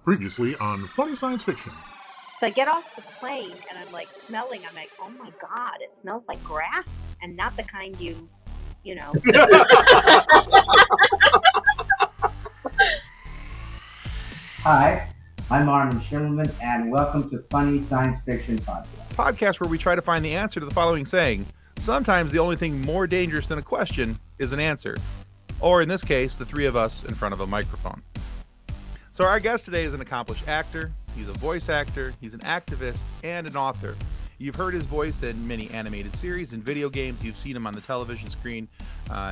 Previously on Funny Science Fiction. So I get off the plane and I'm like smelling. I'm like, oh my God, it smells like grass and not the kind you know. Hi, I'm Armin Shimerman, and welcome to Funny Science Fiction Podcast. Podcast where we try to find the answer to the following saying. Sometimes the only thing more dangerous than a question is an answer. Or in this case, the three of us in front of a microphone. So our guest today is an accomplished actor, he's a voice actor, he's an activist, and an author. You've heard his voice in many animated series and video games. You've seen him on the television screen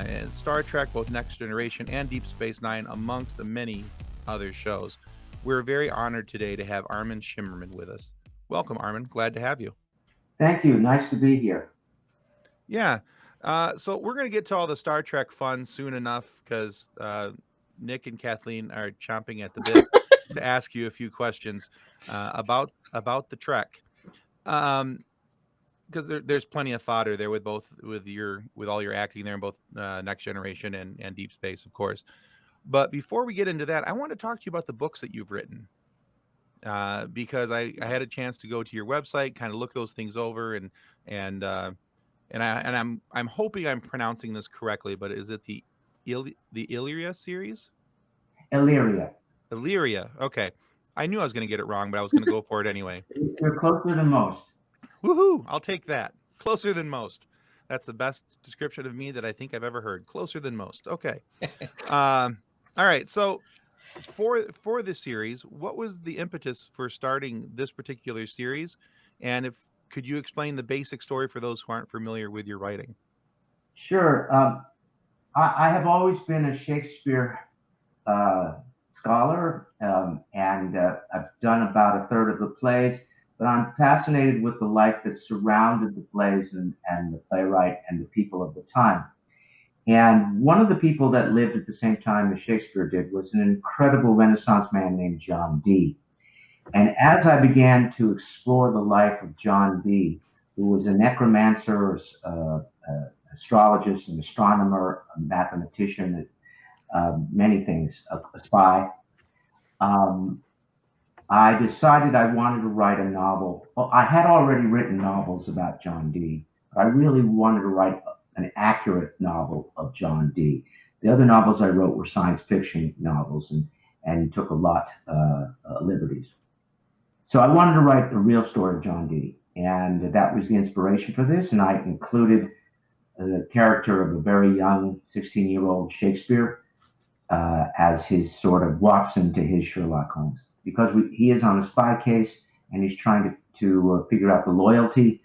in Star Trek, both Next Generation and Deep Space Nine, amongst the many other shows. We're very honored today to have Armin Shimerman with us. Welcome, Armin. Glad to have you. Thank you. Nice to be here. Yeah. So we're going to get to all the Star Trek fun soon enough because Nick and Kathleen are chomping at the bit to ask you a few questions about the Trek. Because there's plenty of fodder there with all your acting there in both Next Generation and Deep Space, of course. But before we get into that, I want to talk to you about the books that you've written. Because I had a chance to go to your website, kind of look those things over, and I'm hoping I'm pronouncing this correctly, but is it the Illyria series? Illyria. Okay. I knew I was going to get it wrong, but I was going to go for it anyway. You're closer than most. Woohoo! I'll take that. Closer than most. That's the best description of me that I think I've ever heard. Closer than most. Okay. All right. So for this series, what was the impetus for starting this particular series? And could you explain the basic story for those who aren't familiar with your writing? Sure. I have always been a Shakespeare scholar, and I've done about a third of the plays, but I'm fascinated with the life that surrounded the plays and the playwright and the people of the time. And one of the people that lived at the same time as Shakespeare did was an incredible Renaissance man named John Dee. And as I began to explore the life of John Dee, who was a necromancer, astrologist, an astronomer, a mathematician, many things, a spy, I decided I wanted to write a novel. Well, I had already written novels about John Dee, but I really wanted to write an accurate novel of John Dee. The other novels I wrote were science fiction novels and took a lot of liberties. So I wanted to write a real story of John Dee, and that was the inspiration for this. And I included the character of a very young 16-year-old Shakespeare as his sort of Watson to his Sherlock Holmes, because he is on a spy case and he's trying to figure out the loyalty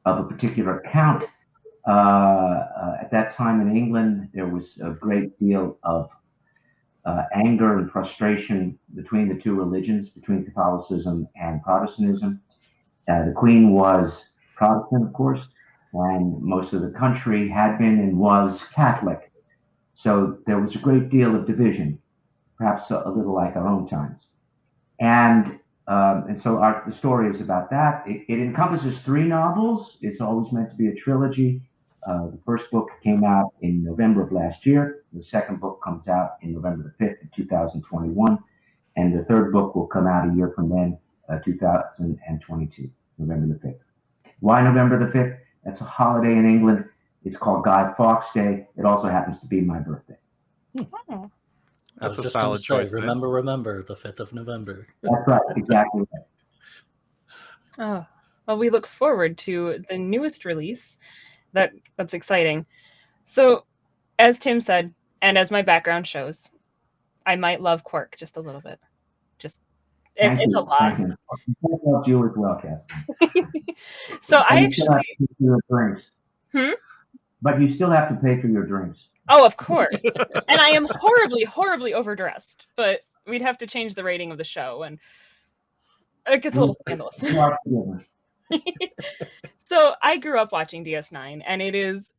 of a particular count. At that time in England, there was a great deal of anger and frustration between the two religions, between Catholicism and Protestantism. The Queen was Protestant, of course, and most of the country had been and was Catholic. So there was a great deal of division, perhaps a little like our own times. And so the story is about that. It encompasses 3 novels. It's always meant to be a trilogy. The first book came out in November of last year. The second book comes out in November the 5th of 2021. And the third book will come out a year from then, 2022, November the 5th. Why November the 5th? That's a holiday in England. It's called Guy Fawkes Day. It also happens to be my birthday. That's a solid choice. Remember, the 5th of November. That's right, exactly right. Oh, well, we look forward to the newest release. That's exciting. So, as Tim said, and as my background shows, I might love Quark just a little bit. It's a lot. I love you as well, Catherine. So But I you still have actually... to pay for your drinks. But you still have to pay for your drinks. Oh, of course. And I am horribly, horribly overdressed, but we'd have to change the rating of the show, and it gets a little scandalous. So I grew up watching DS9, and it is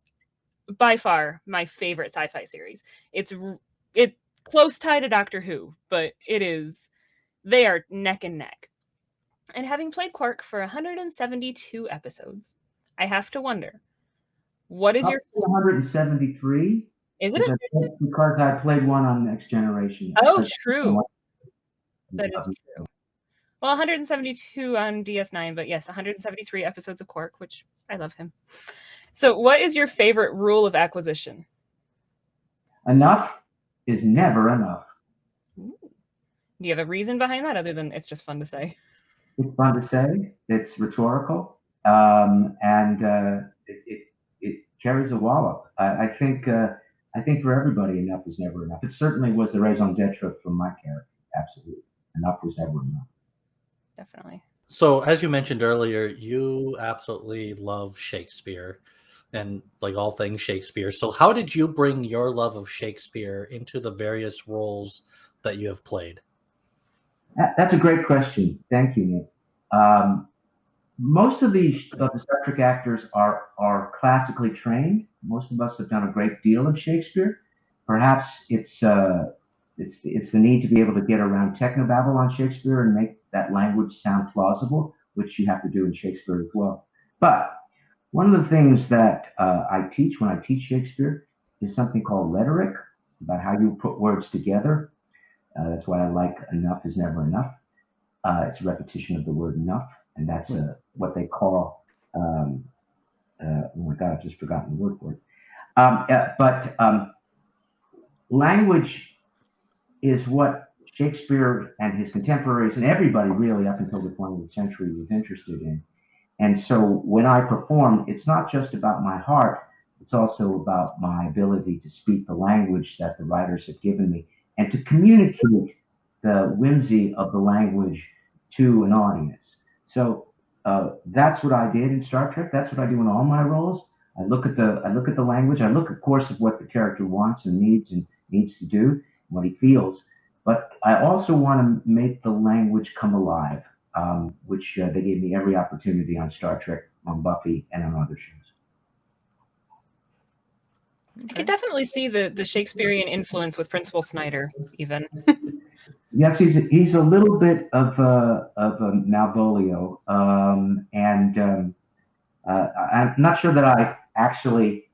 by far my favorite sci-fi series. It's close tie to Doctor Who, but they are neck and neck. And having played Quark for 172 episodes, I have to wonder, what is your 173? Is it? Because I played one on Next Generation. Oh, true. That is true. Well, 172 on DS9, but yes, 173 episodes of Quark, which I love him. So, what is your favorite rule of acquisition? Enough is never enough. Ooh. Do you have a reason behind that, other than it's just fun to say? It's fun to say. It's rhetorical, and it carries a wallop. I think for everybody, enough is never enough. It certainly was the raison d'etre for my character. Absolutely, enough was never enough. Definitely. So, as you mentioned earlier, you absolutely love Shakespeare and like all things Shakespeare. So, how did you bring your love of Shakespeare into the various roles that you have played? That's a great question. Thank you, Nick. Most of the Star Trek actors are classically trained. Most of us have done a great deal of Shakespeare. Perhaps it's the need to be able to get around technobabble on Shakespeare and make that language sound plausible, which you have to do in Shakespeare as well. But one of the things that I teach when I teach Shakespeare is something called rhetoric, about how you put words together. That's why I like enough is never enough. It's a repetition of the word enough, and that's what they call. Oh my God, I've just forgotten the word for it. Language is what Shakespeare and his contemporaries and everybody really up until the 20th century was interested in. And so when I perform, it's not just about my heart, it's also about my ability to speak the language that the writers have given me and to communicate the whimsy of the language to an audience. So that's what I did in Star Trek. That's what I do in all my roles. I look at the language. I look, of course, at what the character wants and needs to do, what he feels. But I also want to make the language come alive, which they gave me every opportunity on Star Trek, on Buffy, and on other shows. I could definitely see the Shakespearean influence with Principal Snyder, even. Yes, he's a little bit of a Malvolio, and I'm not sure that I actually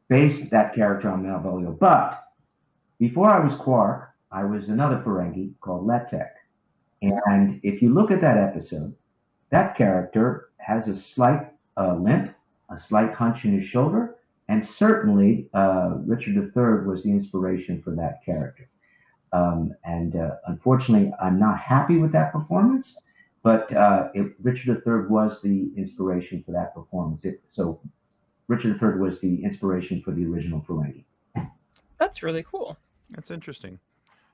based that character on Malvolio. But before I was Quark, I was another Ferengi called Letek, and if you look at that episode, that character has a slight limp, a slight hunch in his shoulder, and certainly Richard III was the inspiration for that character. Unfortunately, I'm not happy with that performance, but Richard III was the inspiration for that performance. So Richard III was the inspiration for the original Ferengi. That's really cool. That's interesting.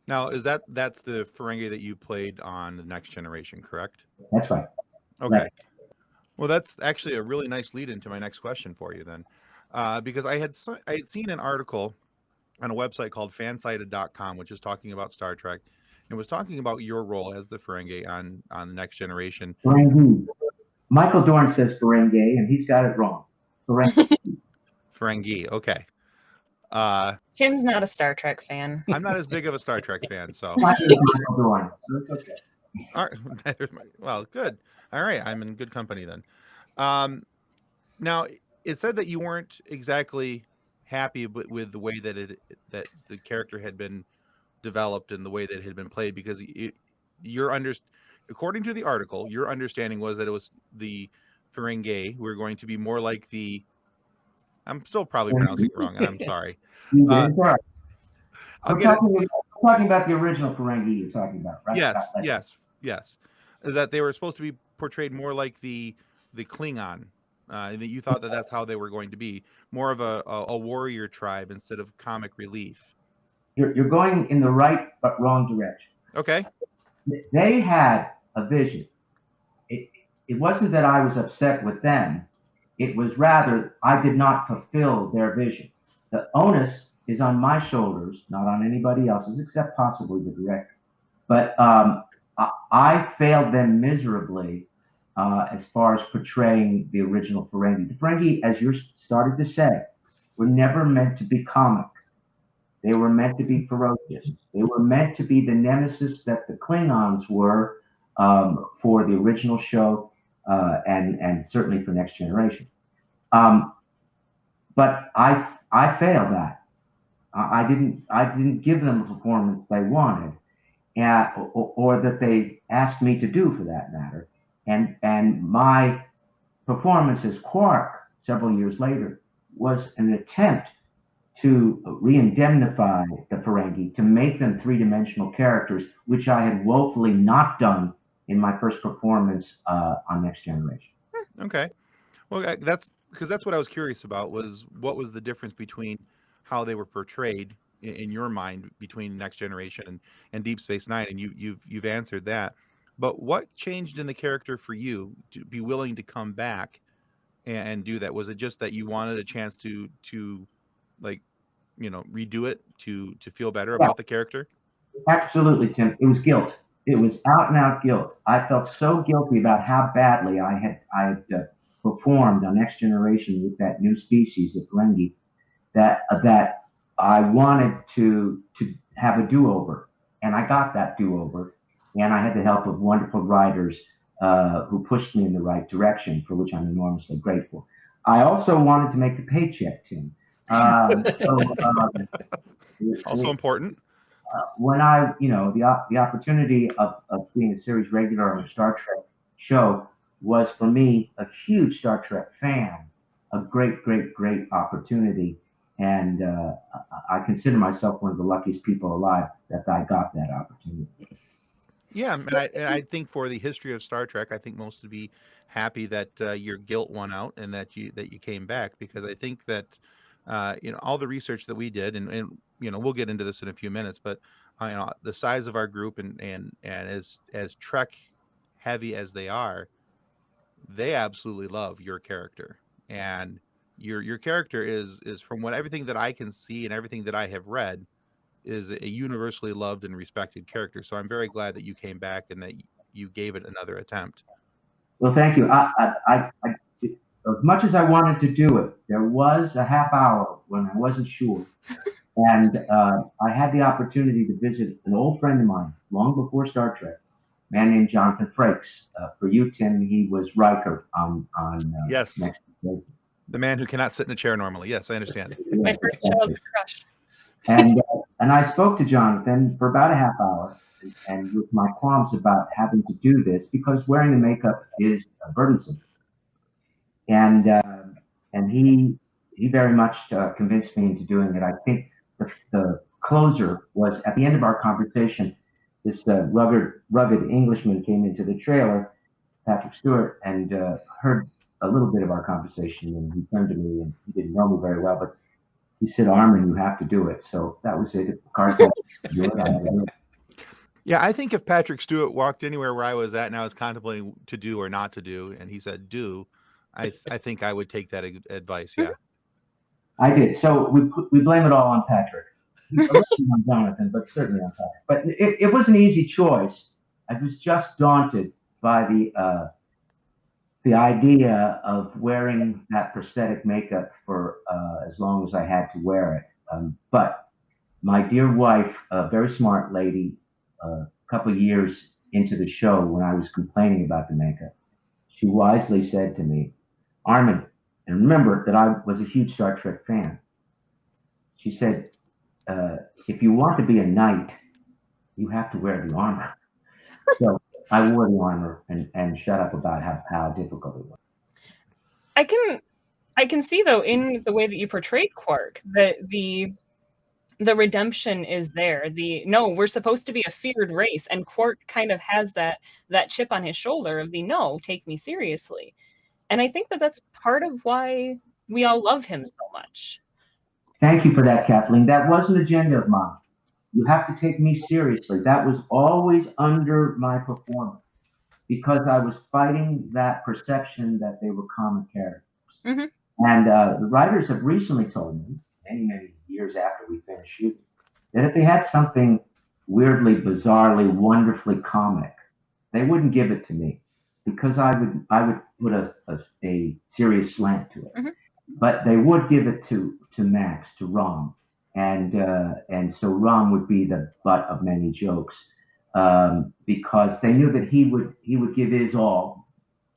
Now, that's the Ferengi that you played on the Next Generation, correct? That's right. Okay. Right. Well, that's actually a really nice lead into my next question for you then, because I had seen an article on a website called fansided.com, which is talking about Star Trek, and was talking about your role as the Ferengi on the Next Generation. Ferengi. Michael Dorn says Ferengi, and he's got it wrong. Ferengi. Ferengi. Okay. Tim's not a Star Trek fan. I'm not as big of a Star Trek fan, so. Michael Dorn, so it's okay. All right. Well, good. All right, I'm in good company then. Now, it said that you weren't exactly happy with the way that the character had been developed and the way that it had been played, because according to the article, your understanding was that it was the Ferengi who were going to be more like the. I'm still probably pronouncing it wrong, and I'm sorry. We're talking about the original Ferengi you're talking about, right? Yes. That they were supposed to be portrayed more like the Klingon. That you thought that's how they were going to be, more of a warrior tribe instead of comic relief. You're going in the right but wrong direction. Okay. They had a vision. It wasn't that I was upset with them. It was rather I did not fulfill their vision. The onus is on my shoulders, not on anybody else's, except possibly the director. But I failed them miserably as far as portraying the original Ferengi. The Ferengi, as you started to say, were never meant to be comic. They were meant to be ferocious. They were meant to be the nemesis that the Klingons were for the original show and certainly for Next Generation. But I failed that. I didn't give them the performance they wanted. or that they asked me to do, for that matter. And my performance as Quark several years later was an attempt to re-indemnify the Ferengi, to make them three-dimensional characters, which I had woefully not done in my first performance on Next Generation. Okay. Well, that's because that's what I was curious about, was what was the difference between how they were portrayed in your mind between Next Generation and Deep Space Nine, and you've answered that. But what changed in the character for you to be willing to come back and do that? Was it just that you wanted a chance to like, redo it to feel better about the character? Absolutely, Tim. It was guilt. It was out and out guilt. I felt so guilty about how badly I had performed on Next Generation with that new species, the Ferengi, that I wanted to have a do-over, and I got that do-over, and I had the help of wonderful writers who pushed me in the right direction, for which I'm enormously grateful. I also wanted to make the paycheck, Tim. Also important. When the opportunity of being a series regular on a Star Trek show was, for me, a huge Star Trek fan, a great, great, great opportunity. And I consider myself one of the luckiest people alive that I got that opportunity. Yeah, and I think for the history of Star Trek, I think most would be happy that your guilt won out and that you came back, because I think that all the research that we did, and we'll get into this in a few minutes, but the size of our group and as Trek heavy as they are, they absolutely love your character, and your character is from everything that I can see and everything that I have read, is a universally loved and respected character. So I'm very glad that you came back and that you gave it another attempt. Well, thank you. As much as I wanted to do it, there was a half hour when I wasn't sure. And I had the opportunity to visit an old friend of mine long before Star Trek, a man named Jonathan Frakes. For you, Tim, he was Riker on yes. Next Generation. The man who cannot sit in a chair normally. Yes, I understand. My first childhood crush. And I spoke to Jonathan for about a half hour, and with my qualms about having to do this, because wearing the makeup is burdensome. And he very much convinced me into doing it. I think the closer was at the end of our conversation. This rugged Englishman came into the trailer, Patrick Stewart, and heard a little bit of our conversation, and he turned to me, and he didn't know me very well, but he said, "Armin, you have to do it." So that was it. Yeah, I think if Patrick Stewart walked anywhere where I was at and I was contemplating to do or not to do, and he said do, I think I would take that advice. Yeah, I did. So we blame it all on Patrick. On Jonathan, but certainly on Patrick. But it was an easy choice. I was just daunted by the idea of wearing that prosthetic makeup for as long as I had to wear it. But my dear wife, a very smart lady, a couple of years into the show, when I was complaining about the makeup, she wisely said to me, "Armin," and remember that I was a huge Star Trek fan. She said, "If you want to be a knight, you have to wear the armor." So I wore the armor and shut up about how difficult it was. I can see, though, in the way that you portrayed Quark, that the redemption is there. No, we're supposed to be a feared race, and Quark kind of has that chip on his shoulder of no, take me seriously. And I think that that's part of why we all love him so much. Thank you for that, Kathleen. That was an agenda of mine. You have to take me seriously. That was always under my performance, because I was fighting that perception that they were comic characters. Mm-hmm. And the writers have recently told me, many years after we finished shooting, that if they had something weirdly, bizarrely, wonderfully comic, they wouldn't give it to me, because I would put a serious slant to it. Mm-hmm. But they would give it to Max, to Rom, and so Rom would be the butt of many jokes, because they knew that he would give his all,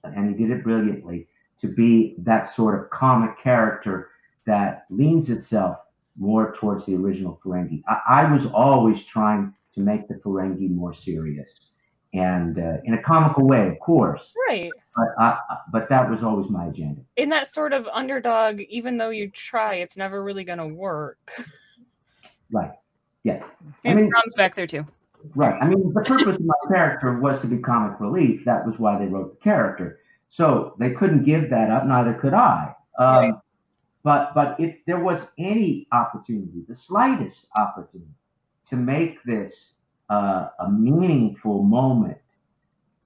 and he did it brilliantly, to be that sort of comic character that leans itself more towards the original Ferengi. I was always trying to make the Ferengi more serious, and in a comical way, of course. Right. But that was always my agenda. In that sort of underdog, even though you try, it's never really going to work. Right. Yeah. And Brom's back there too. Right. I mean, the purpose of my character was to be comic relief. That was why they wrote the character. So they couldn't give that up. Neither could I. Right. But if there was any opportunity, the slightest opportunity, to make this a meaningful moment,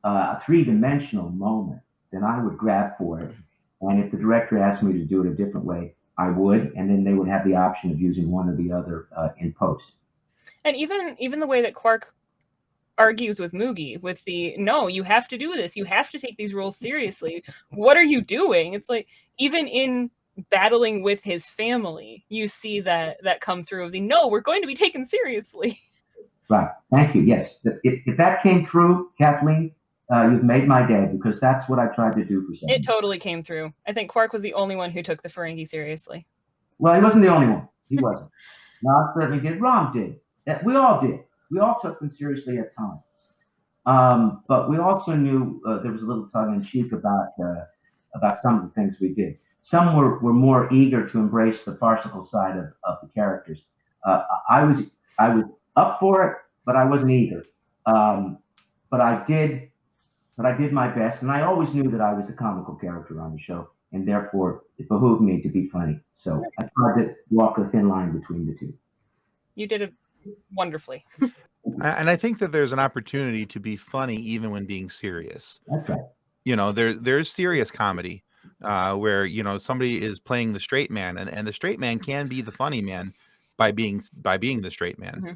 a three-dimensional moment, then I would grab for it. And if the director asked me to do it a different way, I would. And then they would have the option of using one or the other in post. And even the way that Quark argues with Moogie with the, no, you have to do this. You have to take these roles seriously. What are you doing? It's like, even in battling with his family, you see that come through of the, no, we're going to be taken seriously. Right. Thank you. Yes. If that came through, Kathleen, you've made my day, because that's what I tried to do for some. It totally came through. I think Quark was the only one who took the Ferengi seriously. Well, he wasn't the only one. He wasn't. Not certainly did. Rom did. We all did. We all took them seriously at times. But we also knew there was a little tongue-in-cheek about some of the things we did. Some were more eager to embrace the farcical side of the characters. I was up for it, but I wasn't eager. But I did my best, and I always knew that I was a comical character on the show, and therefore it behooved me to be funny. So I tried to walk a thin line between the two. You did it wonderfully. And I think that there's an opportunity to be funny even when being serious. That's right. You know, there's serious comedy where, you know, somebody is playing the straight man, and the straight man can be the funny man by being the straight man. Mm-hmm.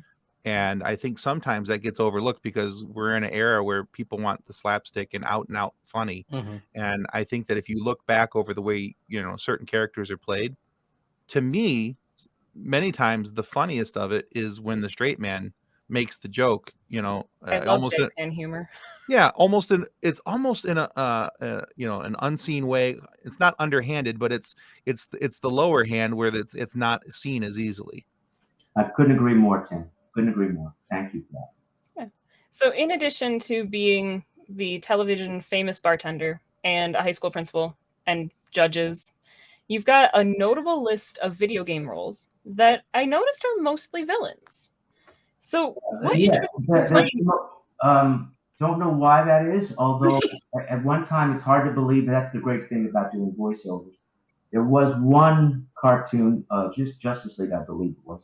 And I think sometimes that gets overlooked because we're in an era where people want the slapstick and out funny. Mm-hmm. And I think that if you look back over the way, you know, certain characters are played, to me, many times the funniest of it is when the straight man makes the joke, you know, almost in humor. Yeah, it's almost in a you know, an unseen way. It's not underhanded, but it's the lower hand where it's not seen as easily. I couldn't agree more, Tim. Couldn't agree more. Thank you for that. Yeah. So in addition to being the television famous bartender and a high school principal and judges, you've got a notable list of video game roles that I noticed are mostly villains. So what interests you playing? Don't know why that is, although at one time it's hard to believe. That's the great thing about doing voiceovers. There was one cartoon, just Justice League, I believe it was,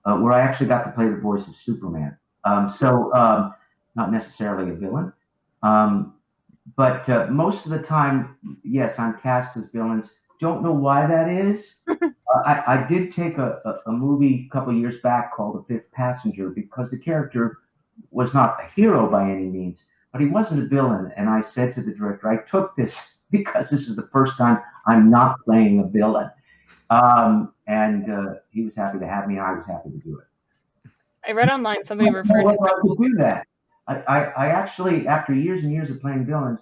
where I actually got to play the voice of Superman. So not necessarily a villain. But most of the time, yes, I'm cast as villains. Don't know why that is. I did take a movie a couple of years back called The Fifth Passenger, because the character was not a hero by any means, but he wasn't a villain. And I said to the director, I took this because this is the first time I'm not playing a villain. And he was happy to have me, and I was happy to do it. I read online somebody referred to Principal do that. I actually, after years and years of playing villains,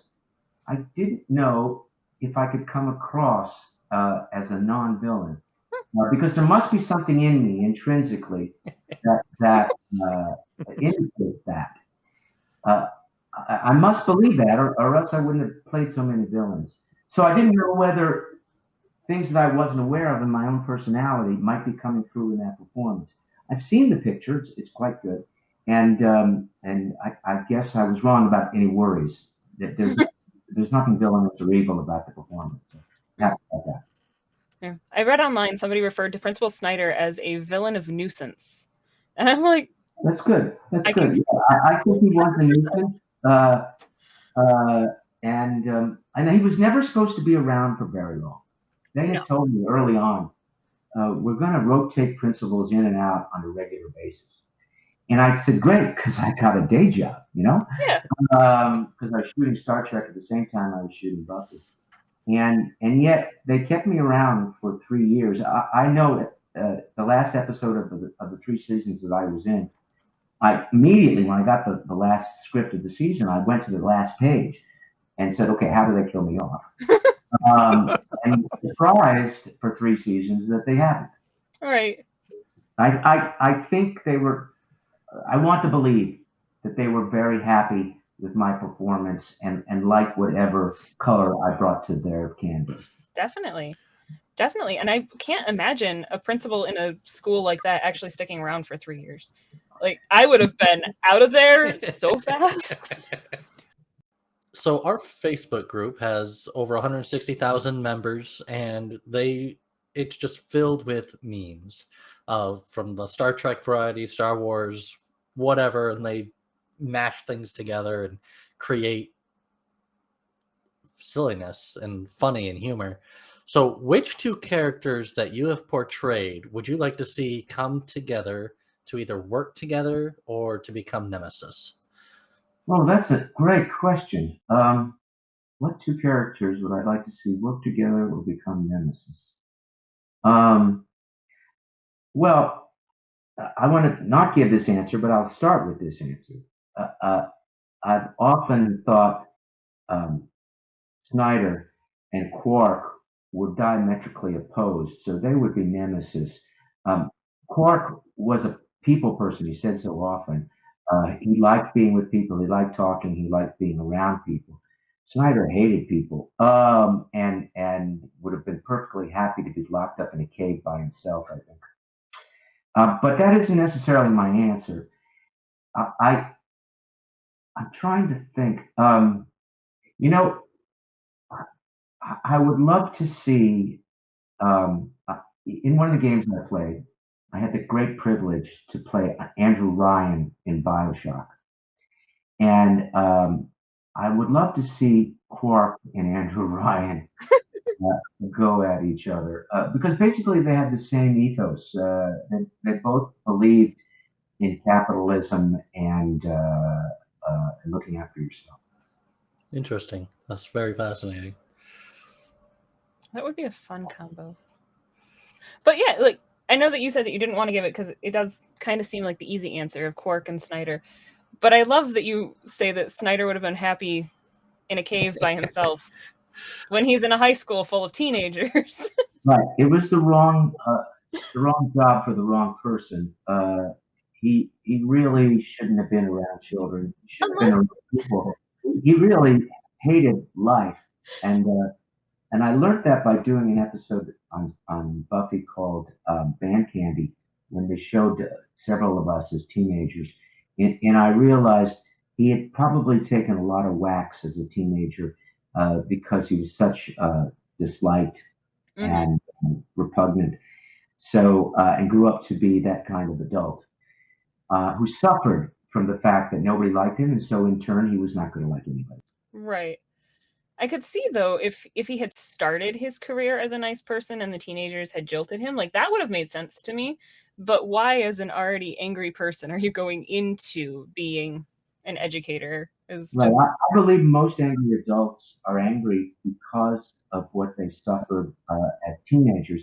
I didn't know if I could come across as a non-villain, because there must be something in me intrinsically that indicates that. I must believe that, or else I wouldn't have played so many villains. So I didn't know whether things that I wasn't aware of in my own personality might be coming through in that performance. I've seen the picture; it's quite good, and I guess I was wrong about any worries. There's nothing villainous or evil about the performance. So happy about that. Yeah. I read online somebody referred to Principal Snyder as a villain of nuisance, and I'm like, that's good. That's good. Yeah, I think he was a nuisance, and he was never supposed to be around for very long. They had told me early on, we're going to rotate principals in and out on a regular basis. And I said, great, because I got a day job, you know? Yeah. Because I was shooting Star Trek at the same time I was shooting Buffy. And yet they kept me around for 3 years. I know that the last episode of the 3 seasons that I was in, I immediately, when I got the last script of the season, I went to the last page and said, okay, how do they kill me off? And surprised for 3 seasons that they haven't. All right. I think they were I want to believe that they were very happy with my performance and like whatever color I brought to their canvas. Definitely. Definitely. And I can't imagine a principal in a school like that actually sticking around for 3 years. Like, I would have been out of there so fast. So our Facebook group has over 160,000 members, and it's just filled with memes from the Star Trek variety, Star Wars, whatever, and they mash things together and create silliness and funny and humor. So which two characters that you have portrayed would you like to see come together to either work together or to become nemesis? Well, that's a great question. What two characters would I like to see work together or become nemesis? Um, well, I want to not give this answer, but I'll start with this answer. I've often thought um, Snyder and Quark were diametrically opposed, so they would be nemesis. Um, Quark was a people person, he said so often. He liked being with people, he liked talking, he liked being around people. Snyder hated people and would have been perfectly happy to be locked up in a cave by himself, I think. But that isn't necessarily my answer. I I'm trying to think. You know, I would love to see in one of the games I played. I had the great privilege to play Andrew Ryan in Bioshock, and I would love to see Quark and Andrew Ryan go at each other because basically they had the same ethos. They both believed in capitalism and looking after yourself. Interesting. That's very fascinating. That would be a fun combo. But yeah, like, I know that you said that you didn't want to give it because it does kind of seem like the easy answer of Quark and Snyder. But I love that you say that Snyder would have been happy in a cave by himself when he's in a high school full of teenagers. Right. It was the wrong job for the wrong person. He really shouldn't have been around children. He should have been Unless, around people. He really hated life, and and I learned that by doing an episode on Buffy called Band Candy, when they showed several of us as teenagers, and I realized he had probably taken a lot of whacks as a teenager because he was such disliked mhm, and repugnant. So, and grew up to be that kind of adult who suffered from the fact that nobody liked him, and so in turn, he was not going to like anybody. right. I could see though if he had started his career as a nice person and the teenagers had jilted him, like that would have made sense to me. But why, as an already angry person, are you going into being an educator? Is Right. just I believe most angry adults are angry because of what they suffered as teenagers,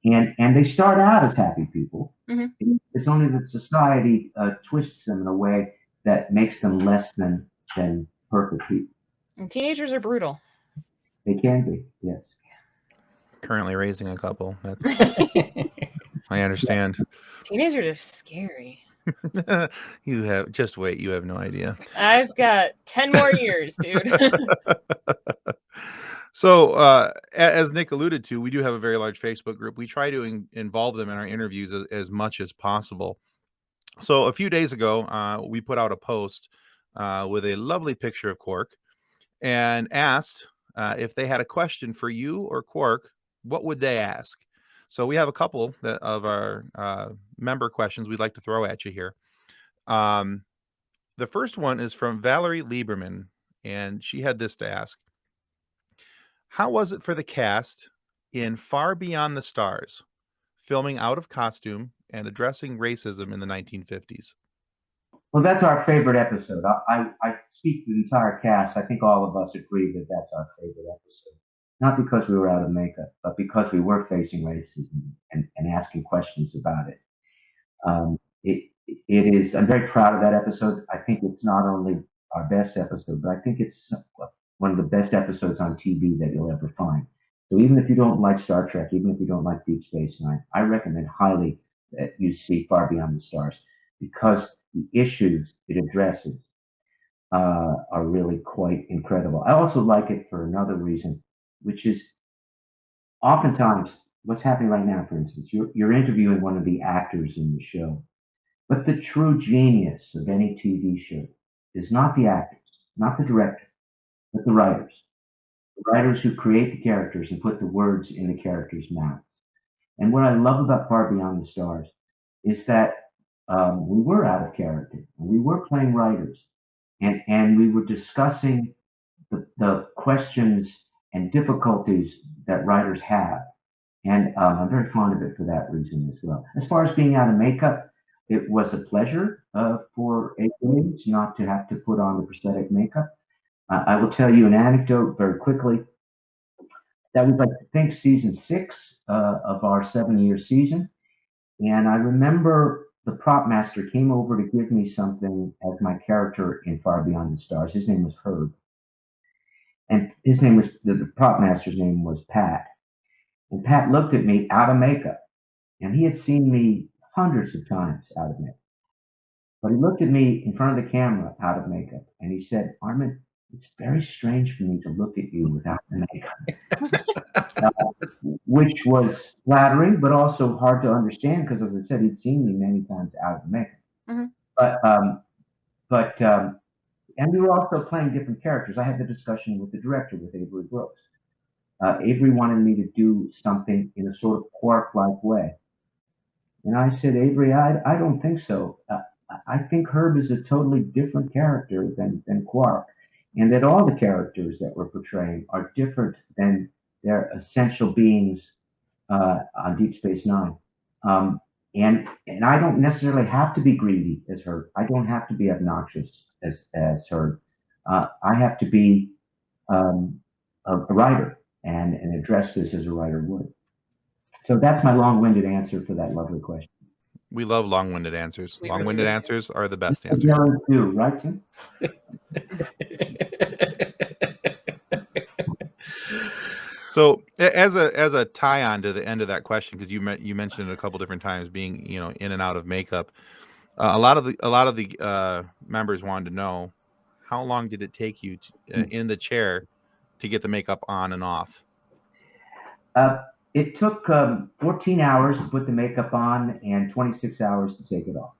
and they start out as happy people. mhm. It's only that society twists them in a way that makes them less than perfect people. And teenagers are brutal. They can be, yes. Currently raising a couple. That's I understand. Teenagers are scary. You have just wait. You have no idea. I've got 10 more years, dude. So, as Nick alluded to, we do have a very large Facebook group. We try to involve them in our interviews as much as possible. So, a few days ago, we put out a post with a lovely picture of Quark and asked if they had a question for you or Quark, what would they ask? So, we have a couple of our member questions we'd like to throw at you here. The first one is from Valerie Lieberman, and she had this to ask. How was it for the cast in Far Beyond the Stars, filming out of costume and addressing racism in the 1950s? Well, that's our favorite episode. I speak for the entire cast. I think all of us agree that that's our favorite episode. Not because we were out of makeup, but because we were facing racism and asking questions about it. It is. I'm very proud of that episode. I think it's not only our best episode, but I think it's one of the best episodes on TV that you'll ever find. So even if you don't like Star Trek, even if you don't like Deep Space Nine, I recommend highly that you see Far Beyond the Stars because the issues it addresses are really quite incredible. I also like it for another reason, which is oftentimes what's happening right now, for instance, you're interviewing one of the actors in the show, but the true genius of any TV show is not the actors, not the director, but the writers. The writers who create the characters and put the words in the characters' mouths. And what I love about Far Beyond the Stars is that we were out of character. We were playing writers, and we were discussing the questions and difficulties that writers have. And I'm very fond of it for that reason as well. As far as being out of makeup, it was a pleasure for Avery not to have to put on the prosthetic makeup. I will tell you an anecdote very quickly. That was, I think, season 6 of our 7-year season. And I remember the prop master came over to give me something as my character in Far Beyond the Stars. His name was Herb. And his name was, the prop master's name was Pat. And Pat looked at me out of makeup. And he had seen me hundreds of times out of makeup. But he looked at me in front of the camera out of makeup. And he said, Armin, it's very strange for me to look at you without the makeup. Which was flattering, but also hard to understand because, as I said, he'd seen me many times out of makeup. Mm-hmm. And we were also playing different characters. I had the discussion with the director, with Avery Brooks. Avery wanted me to do something in a sort of Quark-like way. And I said, Avery, I don't think so. I think Herb is a totally different character than Quark, and that all the characters that we're portraying are different than their essential beings on Deep Space Nine. And I don't necessarily have to be greedy as Herb. I don't have to be obnoxious as Herb. I have to be a writer and address this as a writer would. So that's my long-winded answer for that lovely question. We love long-winded answers. Long-winded answers are the best answers. You do, right, Tim? So, as a tie-on to the end of that question, because you mentioned it a couple different times, being in and out of makeup, a lot of the members wanted to know, how long did it take you in the chair to get the makeup on and off? It took 14 hours to put the makeup on and 26 hours to take it off.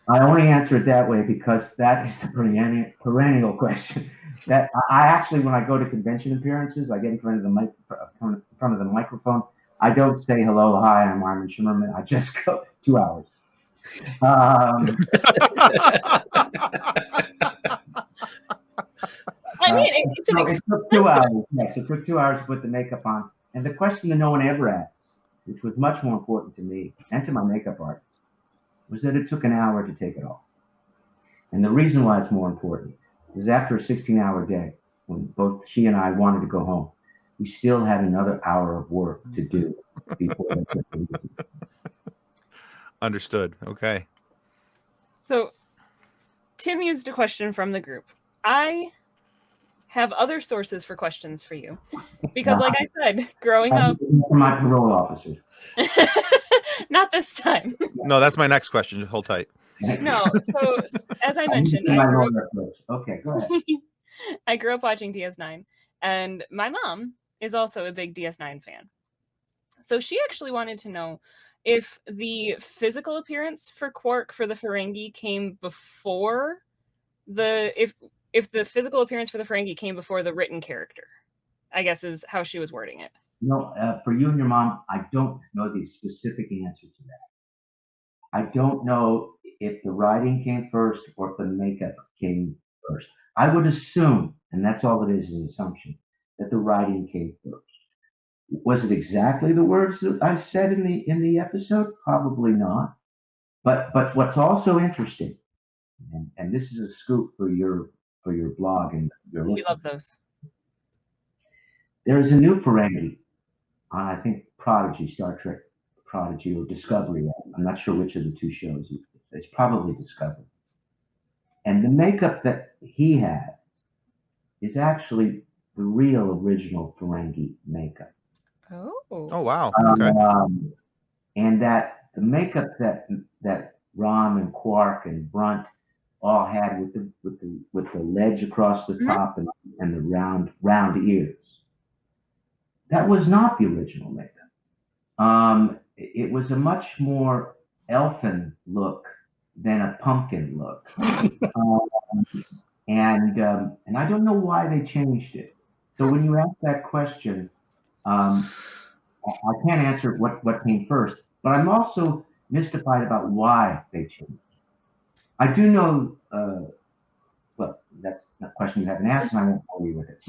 I only answer it that way because that is the perennial question. That I actually, when I go to convention appearances, I get in front of the microphone. I don't say hello, hi, I'm Armin Shimerman. I just go 2 hours. I mean, it's an it took 2 hours. Yes, it took 2 hours to put the makeup on. And the question that no one ever asked, which was much more important to me and to my makeup artist, was that it took an hour to take it off. And the reason why it's more important is after a 16-hour day, when both she and I wanted to go home, we still had another hour of work to do before that. Understood. Okay. So Tim used a question from the group. I have other sources for questions for you because, like I said, growing up, my parole officers. Not this time. No, that's my next question. Just hold tight. No, so as I mentioned, okay, go ahead. I grew up watching DS9, and my mom is also a big DS9 fan. So she actually wanted to know if the physical appearance for Quark for the Ferengi came before if the physical appearance for the Ferengi came before the written character, I guess is how she was wording it. No, for you and your mom, I don't know the specific answer to that. I don't know if the writing came first or if the makeup came first. I would assume, and that's all it is an assumption, that the writing came first. Was it exactly the words that I said in the episode? Probably not. But what's also interesting, and this is a scoop for your blog and your listeners. We love those. There is a new Ferengi on, I think, Prodigy, Star Trek Prodigy or Discovery. I'm not sure which of the two shows. It's probably Discovery. And the makeup that he had is actually the real original Ferengi makeup. Oh. Oh, wow. Okay. And that the makeup that Rom and Quark and Brunt all had with the ledge across the top and the round ears. That was not the original makeup. It was a much more elfin look than a pumpkin look. And I don't know why they changed it. So when you ask that question, I can't answer what came first, but I'm also mystified about why they changed it. I do know, well, that's a question you haven't asked, and I won't bore you with it.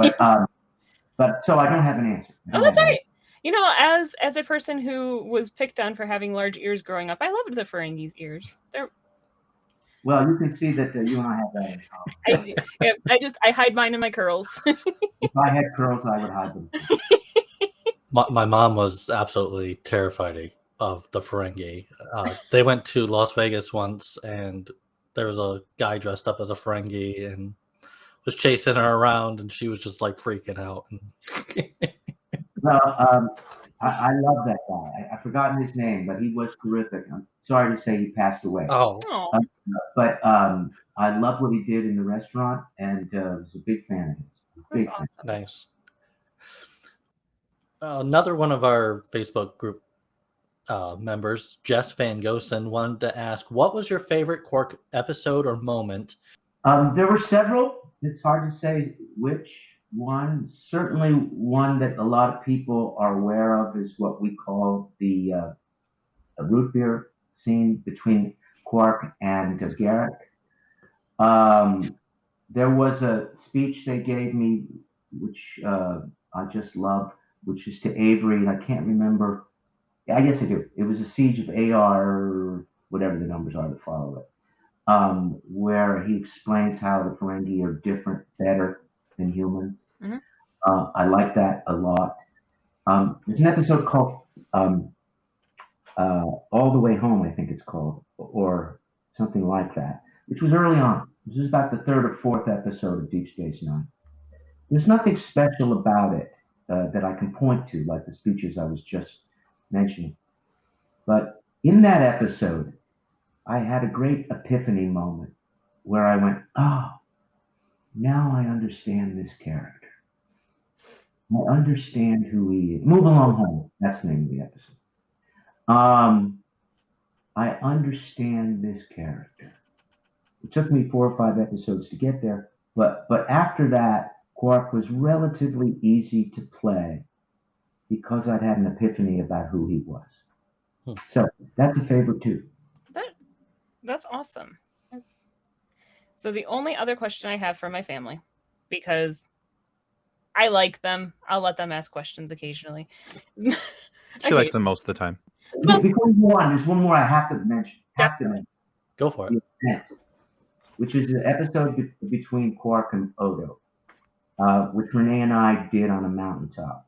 But so I don't have an answer. Oh, that's all right. You know, as a person who was picked on for having large ears growing up, I loved the Ferengi's ears. Well, you can see that you and I have that in common. I hide mine in my curls. If I had curls, I would hide them. My mom was absolutely terrified of the Ferengi. They went to Las Vegas once, and there was a guy dressed up as a Ferengi and was chasing her around, and she was just like freaking out. Well, I love that guy. I've forgotten his name, but he was terrific. I'm sorry to say he passed away. Oh. But I loved what he did in the restaurant, and was a big fan of his. That's awesome. Nice. Another one of our Facebook group members, Jess Van Gosen, wanted to ask, what was your favorite Quark episode or moment? There were several. It's hard to say which one. Certainly one that a lot of people are aware of is what we call the root beer scene between Quark and Garrick. There was a speech they gave me, which I just loved, which is to Avery, and I can't remember. I guess I do. It was a siege of AR, whatever the numbers are that follow it, where he explains how the Ferengi are different, better than humans. Mm-hmm. I like that a lot. There's an episode called All the Way Home, I think it's called, or something like that, which was early on. This is about the third or fourth episode of Deep Space Nine. There's nothing special about it that I can point to, like the speeches I was just mentioning. But in that episode, I had a great epiphany moment where I went, oh, now I understand this character. I understand who he is. Move Along Home. That's the name of the episode. I understand this character. It took me 4 or 5 episodes to get there, but after that, Quark was relatively easy to play because I'd had an epiphany about who he was. So that's a favorite too. That's awesome. So the only other question I have for my family, because I like them, I'll let them ask questions occasionally. She likes them most of the time. Before you go on, there's one more I have to mention. Go for it. Which is an episode between Quark and Odo, which Renee and I did on a mountaintop.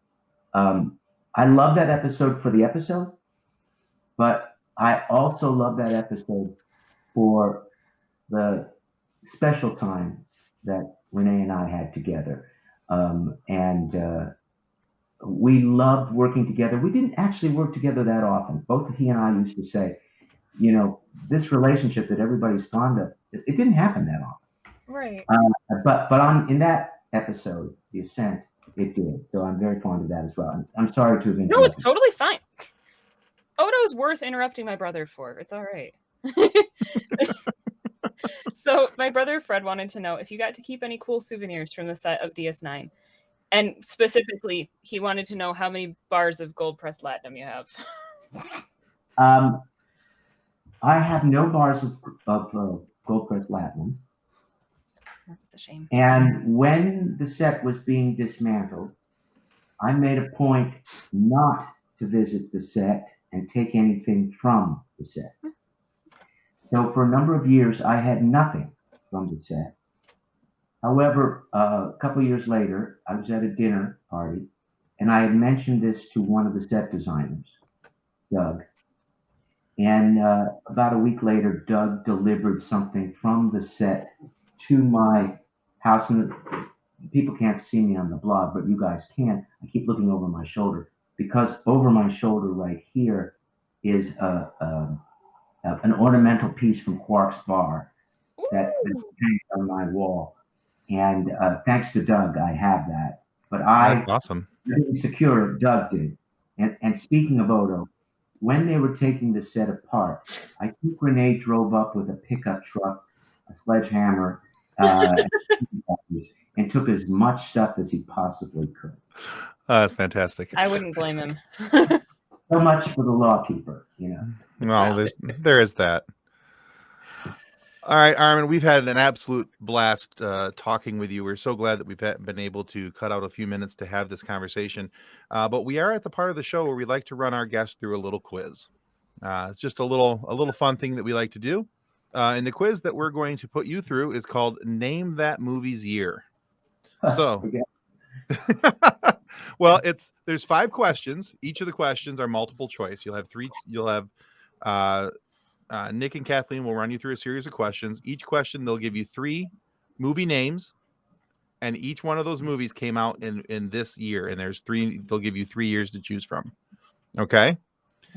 I love that episode for the episode, but I also love that episode for the special time that Renee and I had together. We loved working together. We didn't actually work together that often. Both he and I used to say, you know, this relationship that everybody's fond of, it didn't happen that often. Right. But in that episode, The Ascent, it did. So I'm very fond of that as well. I'm sorry to have interrupted. No, it's totally fine. Odo's worth interrupting my brother for. It's all right. So my brother Fred wanted to know if you got to keep any cool souvenirs from the set of DS9. And specifically, he wanted to know how many bars of gold pressed latinum you have. I have no bars of gold pressed latinum. That's a shame. And when the set was being dismantled, I made a point not to visit the set and take anything from the set. So for a number of years, I had nothing from the set. However, a couple of years later, I was at a dinner party, and I had mentioned this to one of the set designers, Doug. And about a week later, Doug delivered something from the set to my house. And people can't see me on the blog, but you guys can. I keep looking over my shoulder because over my shoulder right here is a an ornamental piece from Quark's bar that Ooh. hangs on my wall. And thanks to Doug, I have that. But That's I awesome. didn't secure it. Doug did. And speaking of Odo, when they were taking the set apart, I think Renee drove up with a pickup truck, a sledgehammer, and took as much stuff as he possibly could. That's fantastic. I wouldn't blame him. So much for the lawkeeper, Well, there is that. All right, Armin, we've had an absolute blast talking with you. We're so glad that we've been able to cut out a few minutes to have this conversation. But we are at the part of the show where we like to run our guests through a little quiz. It's just a little fun thing that we like to do. And the quiz that we're going to put you through is called Name That Movie's Year. So, well, there's 5 questions. Each of the questions are multiple choice. You'll have Nick and Kathleen will run you through a series of questions. Each question, they'll give you 3 movie names, and each one of those movies came out in this year. And there's 3. They'll give you 3 years to choose from. Okay.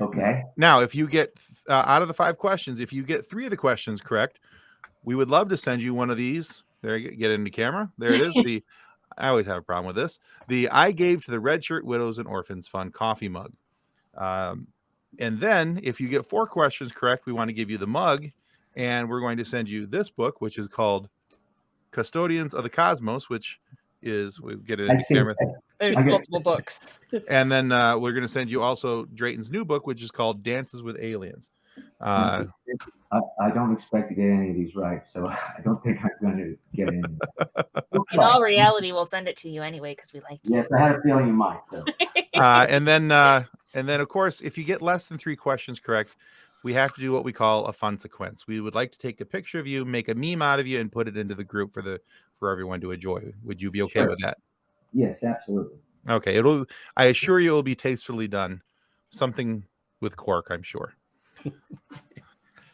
Okay. Now, if you get out of the 5 questions, if you get 3 of the questions correct, we would love to send you one of these. There, get into camera. There it is. I always have a problem with this. The I Gave to the Red Shirt Widows and Orphans Fund coffee mug. And then if you get 4 questions correct, we want to give you the mug, and we're going to send you this book, which is called Custodians of the Cosmos, which is, we get it in the camera. There's multiple books. And then we're going to send you also Drayton's new book, which is called Dances with Aliens. I don't expect to get any of these right, so I don't think I'm going to get any. In all reality, we'll send it to you anyway because we like you. Yes, I had a feeling you might. So. And then, of course, if you get less than 3 questions correct, we have to do what we call a fun sequence. We would like to take a picture of you, make a meme out of you, and put it into the group for everyone to enjoy. Would you be okay with that? Yes, absolutely. Okay. I assure you, it will be tastefully done. Something with Quark, I'm sure.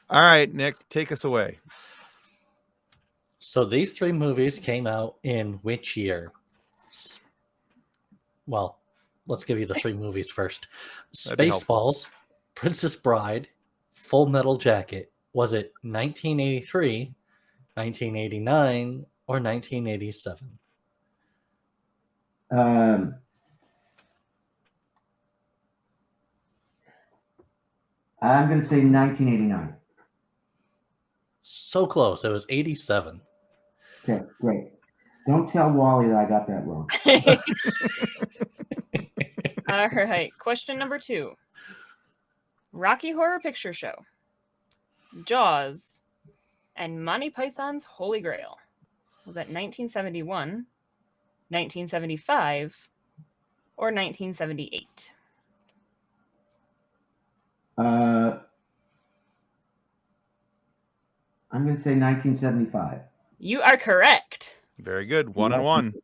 All right, Nick, take us away. So these 3 movies came out in which year? Well, let's give you the 3 movies first. Spaceballs, Princess Bride, Full Metal Jacket. Was it 1983, 1989, or 1987? I'm going to say 1989. So close. It was 87. Okay, great. Don't tell Wally that I got that wrong. All right. Question number 2. Rocky Horror Picture Show, Jaws, and Monty Python's Holy Grail. Was that 1971, 1975, or 1978? I'm going to say 1975. You are correct. Very good. 1 and 1.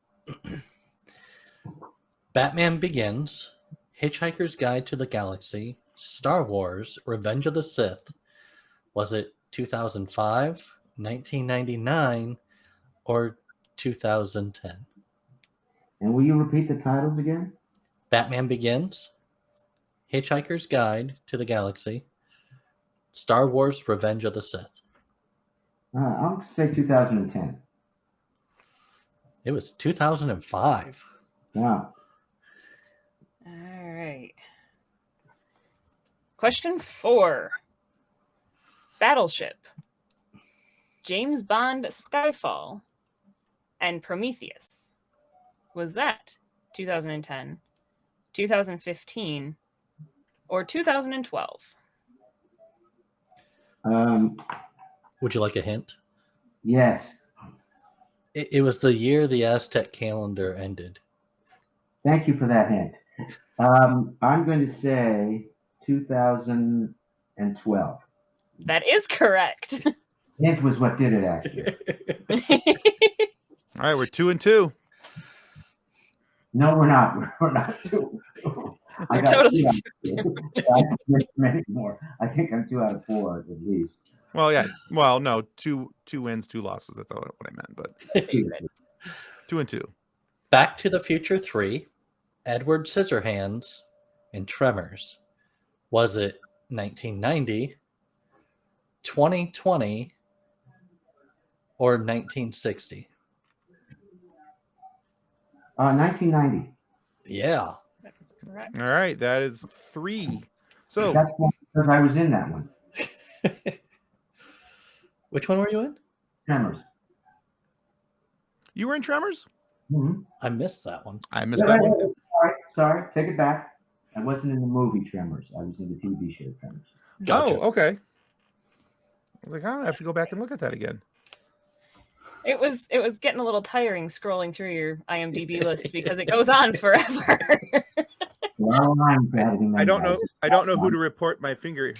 Batman Begins, Hitchhiker's Guide to the Galaxy, Star Wars, Revenge of the Sith. Was it 2005, 1999, or 2010? And will you repeat the titles again? Batman Begins, Hitchhiker's Guide to the Galaxy, Star Wars, Revenge of the Sith. I'm going to say 2010. It was 2005. Wow. All right. Question 4. Battleship, James Bond Skyfall, and Prometheus. Was that 2010, 2015, or 2012? Would you like a hint? Yes. It was the year the Aztec calendar ended. Thank you for that hint. I'm going to say 2012. That is correct. Hint was what did it, actually. All right, we're 2 and 2. No, we're not. We're not 2. I got totally 2 out of 2. I have many more. I think I'm 2 out of 4 at least. Well, yeah. Well, no, 2 wins, 2 losses. That's what I meant. But 2 and 2. Back to the Future 3, Edward Scissorhands, and Tremors. Was it 1990, 2020 or 1960? 1990. Yeah. That is correct. All right, that is 3. So That's because I was in that one. Which one were you in? Tremors. you were in Tremors? Mm-hmm. I missed that one. I missed that one. Sorry, take it back. I wasn't in the movie Tremors. I was in the TV show Tremors. Gotcha. Oh, okay. I was like, I have to go back and look at that again. It was getting a little tiring scrolling through your IMDb list because it goes on forever. I don't know who to report my finger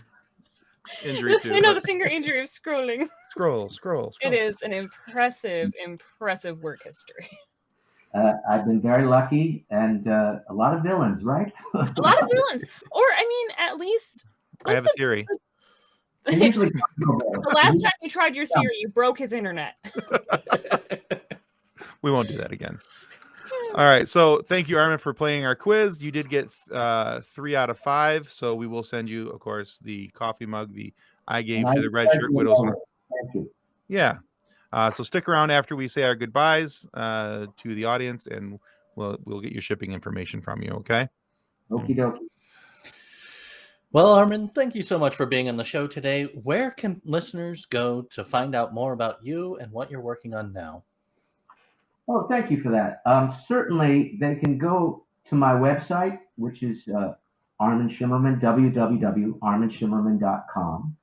injury to. I know the finger injury of scrolling. Scroll. It is an impressive work history. I've been very lucky, and a lot of villains, right? A lot of villains, or I mean, at least I have a theory. The last time you tried your theory, you broke his internet. We won't do that again. All right. So thank you, Armin, for playing our quiz. You did get 3 out of 5. So we will send you, of course, the coffee mug I gave to the Red Shirt Widows. Thank you. Yeah. So stick around after we say our goodbyes to the audience, and we'll get your shipping information from you. Okay. Okie dokie. Well, Armin, thank you so much for being on the show today. Where can listeners go to find out more about you and what you're working on now? Oh, thank you for that. Certainly, they can go to my website, which is Armin Shimerman, www.arminshimerman.com,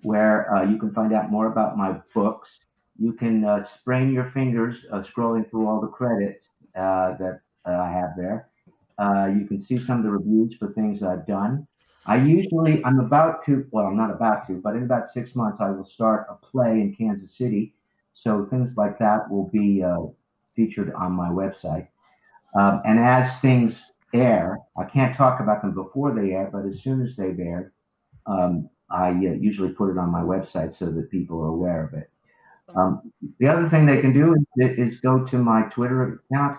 where you can find out more about my books. You can sprain your fingers scrolling through all the credits that I have there. You can see some of the reviews for things I've done. I'm about to, well, I'm not about to, but in about 6 months, I will start a play in Kansas City. So things like that will be featured on my website. And as things air, I can't talk about them before they air, but as soon as they've aired, I usually put it on my website so that people are aware of it. The other thing they can do is go to my Twitter account,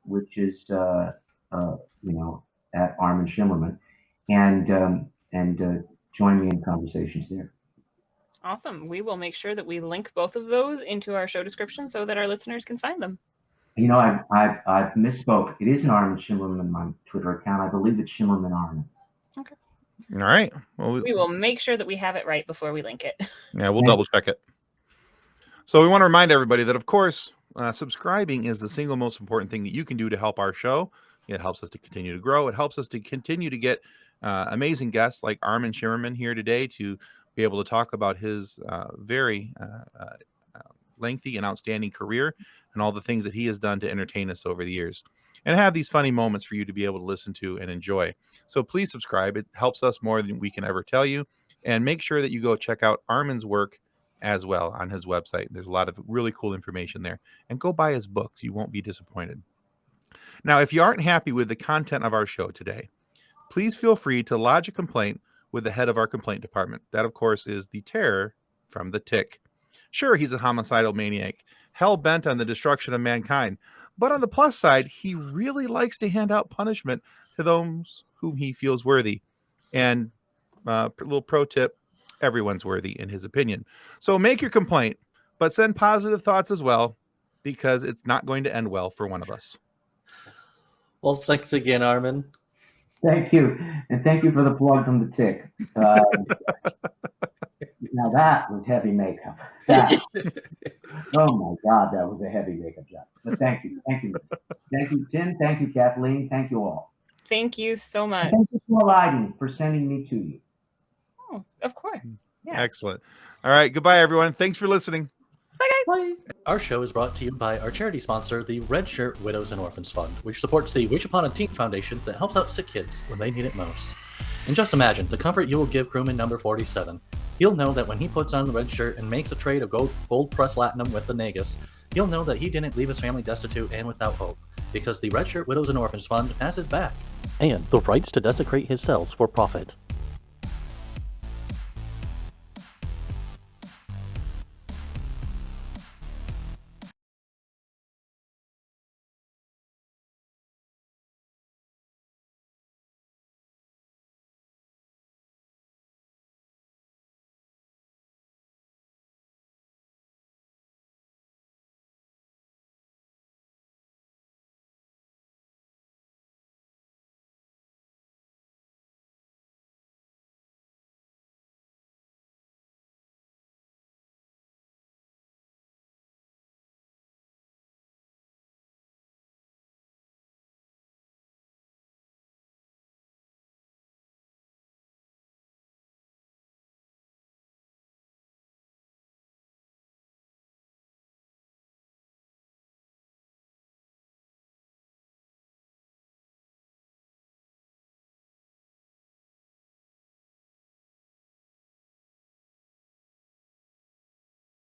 which is, at Armin Shimerman, and join me in conversations there. Awesome. We will make sure that we link both of those into our show description so that our listeners can find them. I've misspoke. It isn't Armin Shimerman, my Twitter account. I believe it's Shimerman Armin. Okay. All right. Well, we will make sure that we have it right before we link it. Yeah, we'll double check it. So we want to remind everybody that, of course, subscribing is the single most important thing that you can do to help our show. It helps us to continue to grow. It helps us to continue to get amazing guests like Armin Shimerman here today to be able to talk about his very lengthy and outstanding career and all the things that he has done to entertain us over the years and have these funny moments for you to be able to listen to and enjoy. So please subscribe. It helps us more than we can ever tell you. And make sure that you go check out Armin's work as well on his website. There's a lot of really cool information there. And go buy his books. You won't be disappointed. Now, if you aren't happy with the content of our show today, please feel free to lodge a complaint with the head of our complaint department. That, of course, is the Terror from the Tick. Sure, he's a homicidal maniac, hell-bent on the destruction of mankind. But on the plus side, he really likes to hand out punishment to those whom he feels worthy. And a little pro tip, everyone's worthy in his opinion. So make your complaint, but send positive thoughts as well, because it's not going to end well for one of us. Well, thanks again, Armin. Thank you. And thank you for the plug from the Tick. Now that was heavy makeup. Oh my God, that was a heavy makeup job. But thank you. Thank you. Thank you, Tim. Thank you, Kathleen. Thank you all. Thank you so much. And thank you to Aladdin for sending me to you. Oh, of course. Yeah. Excellent. All right. Goodbye, everyone. Thanks for listening. Bye, guys. Bye. Our show is brought to you by our charity sponsor, the Red Shirt Widows and Orphans Fund, which supports the Wish Upon a Teen Foundation that helps out sick kids when they need it most. And just imagine the comfort you will give crewman number 47. He'll know that when he puts on the red shirt and makes a trade of gold press latinum with the Nagus, he'll know that he didn't leave his family destitute and without hope, because the Red Shirt Widows and Orphans Fund has his back. And the rights to desecrate his cells for profit.